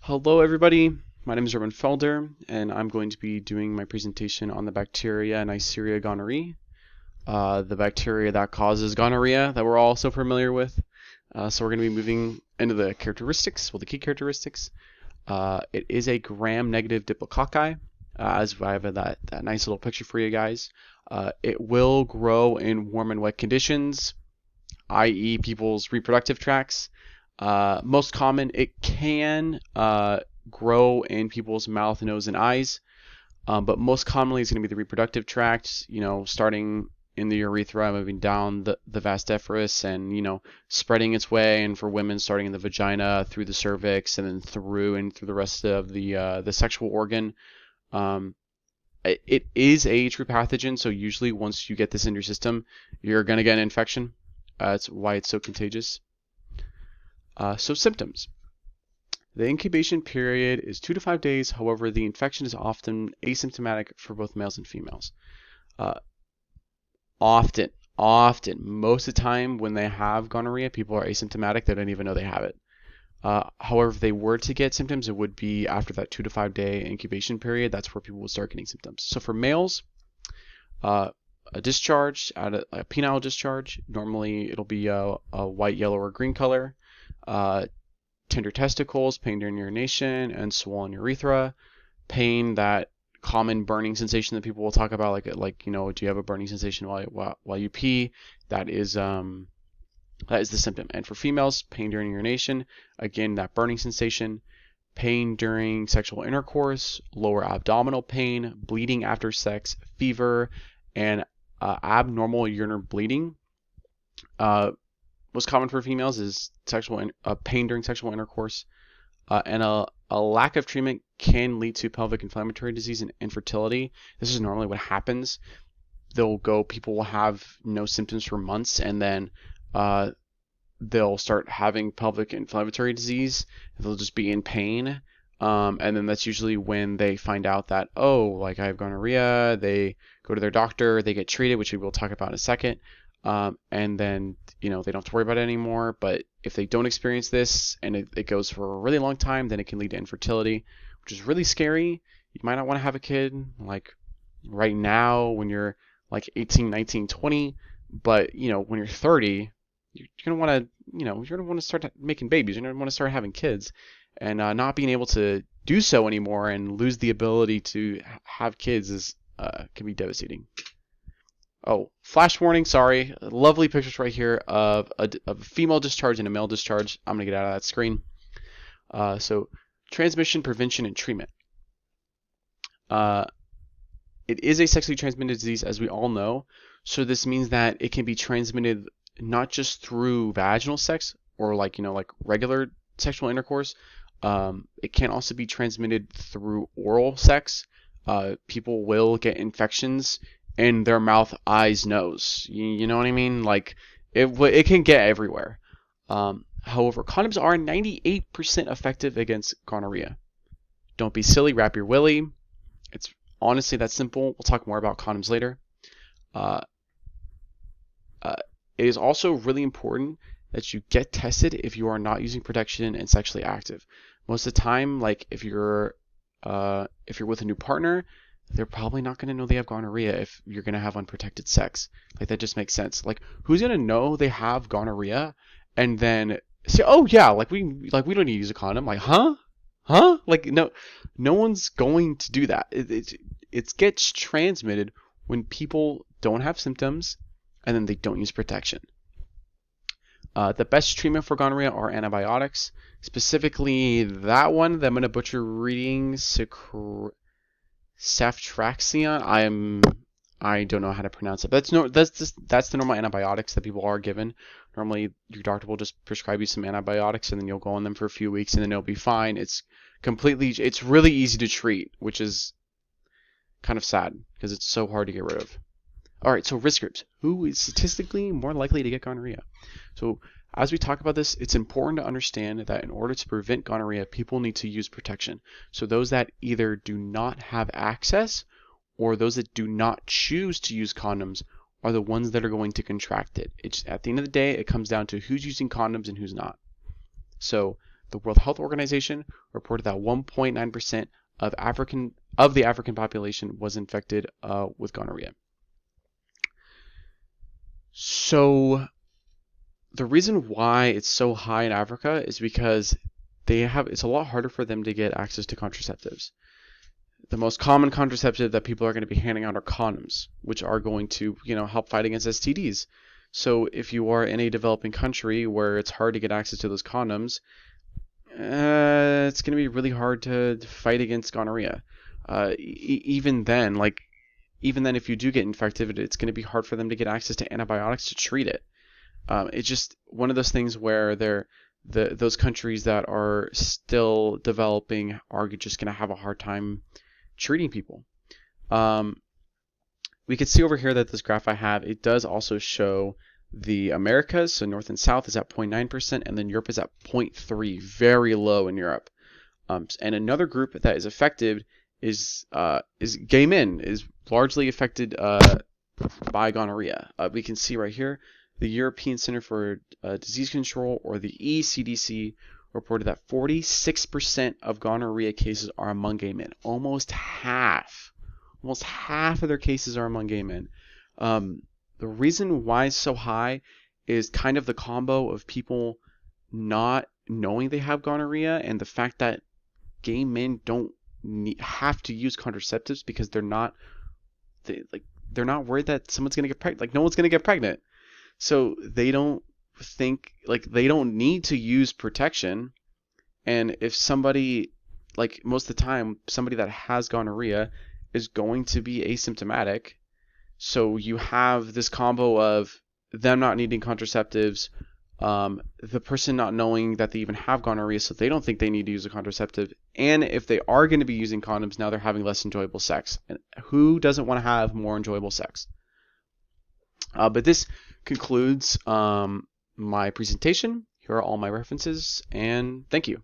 Hello everybody, my name is Roman Felder and I'm going to be doing my presentation on the bacteria Neisseria gonorrhoeae, the bacteria that causes gonorrhea that we're all so familiar with. So we're going to be moving into the characteristics, the key characteristics. It is a gram-negative diplococci, as I have that nice little picture for you guys. It will grow in warm and wet conditions, i.e. people's reproductive tracts. Most common, it can grow in people's mouth, nose, and eyes, but most commonly it's going to be the reproductive tract, starting in the urethra, moving down the vas deferens, and, spreading its way, and for women, starting in the vagina, through the cervix, and then through the rest of the sexual organ. It is a true pathogen, so usually once you get this in your system, you're going to get an infection. That's why it's so contagious. So symptoms. The incubation period is 2 to 5 days. However, the infection is often asymptomatic for both males and females. Often, most of the time when they have gonorrhea, people are asymptomatic. They don't even know they have it. However, if they were to get symptoms, it would be after that 2 to 5 day incubation period. That's where people will start getting symptoms. So for males, a discharge, a penile discharge, normally it'll be a white, yellow, or green color. Tender testicles, pain during urination, and swollen urethra. Pain, that common burning sensation that people will talk about, do you have a burning sensation while you pee? That is the symptom. And for females, pain during urination, again, that burning sensation. Pain during sexual intercourse, lower abdominal pain, bleeding after sex, fever, and abnormal urinary bleeding. Most common for females is pain during sexual intercourse, and a lack of treatment can lead to pelvic inflammatory disease and infertility. This is normally what happens. People will have no symptoms for months, and then they'll start having pelvic inflammatory disease. They'll just be in pain, and then that's usually when they find out that, I have gonorrhea. They go to their doctor, they get treated, which we will talk about in a second. And then, they don't have to worry about it anymore. But if they don't experience this and it goes for a really long time, then it can lead to infertility, which is really scary. You might not want to have a kid like right now when you're like 18, 19, 20. But, when you're 30, you're going to want to, you're going to want to start making babies. You're going to want to start having kids. And not being able to do so anymore and lose the ability to have kids can be devastating. Oh, flash warning, sorry. Lovely pictures right here of a female discharge and a male discharge. I'm going to get out of that screen. So, transmission, prevention, and treatment. It is a sexually transmitted disease, as we all know. So this means that it can be transmitted not just through vaginal sex or like regular sexual intercourse. It can also be transmitted through oral sex. People will get infections in their mouth, eyes, nose. You know what I mean? Like, it can get everywhere. However, condoms are 98% effective against gonorrhea. Don't be silly, wrap your willy. It's honestly that simple. We'll talk more about condoms later. It is also really important that you get tested if you are not using protection and sexually active. Most of the time, like if you're with a new partner, they're probably not going to know they have gonorrhea if you're going to have unprotected sex. Like, that just makes sense. Like, who's going to know they have gonorrhea and then say, oh yeah, we don't need to use a condom? Like, huh? Like, no one's going to do that. It gets transmitted when people don't have symptoms and then they don't use protection. The best treatment for gonorrhea are antibiotics. Specifically, that one that I'm going to butcher reading, ceftriaxone. I don't know how to pronounce it. But that's the normal antibiotics that people are given. Normally, your doctor will just prescribe you some antibiotics, and then you'll go on them for a few weeks, and then it'll be fine. It's really easy to treat, which is kind of sad because it's so hard to get rid of. All right, so risk groups. Who is statistically more likely to get gonorrhea? So as we talk about this, it's important to understand that in order to prevent gonorrhea, people need to use protection. So those that either do not have access or those that do not choose to use condoms are the ones that are going to contract it. At the end of the day, it comes down to who's using condoms and who's not. So the World Health Organization reported that 1.9% of the African population was infected with gonorrhea. So the reason why it's so high in Africa is because it's a lot harder for them to get access to contraceptives. The most common contraceptive that people are going to be handing out are condoms, which are going to, help fight against STDs. So if you are in a developing country where it's hard to get access to those condoms, it's going to be really hard to fight against gonorrhea. Even then, if you do get infected, it's going to be hard for them to get access to antibiotics to treat it. It's just one of those things where those countries that are still developing are just going to have a hard time treating people. We can see over here that this graph I have, it does also show the Americas, so North and South is at 0.9%, and then Europe is at 0.3%, very low in Europe. And another group that is affected is gay men, is largely affected by gonorrhea. We can see right here, the European Center for Disease Control, or the ECDC, reported that 46% of gonorrhea cases are among gay men. Almost half of their cases are among gay men. The reason why it's so high is kind of the combo of people not knowing they have gonorrhea and the fact that gay men don't have to use contraceptives because they're not worried that someone's gonna get pregnant. Like, no one's gonna get pregnant, so they don't they don't need to use protection. And if somebody, most of the time, somebody that has gonorrhea is going to be asymptomatic. So you have this combo of them not needing contraceptives, the person not knowing that they even have gonorrhea, so they don't think they need to use a contraceptive, and if they are going to be using condoms, now they're having less enjoyable sex. And who doesn't want to have more enjoyable sex? But this concludes my presentation. Here are all my references, and thank you.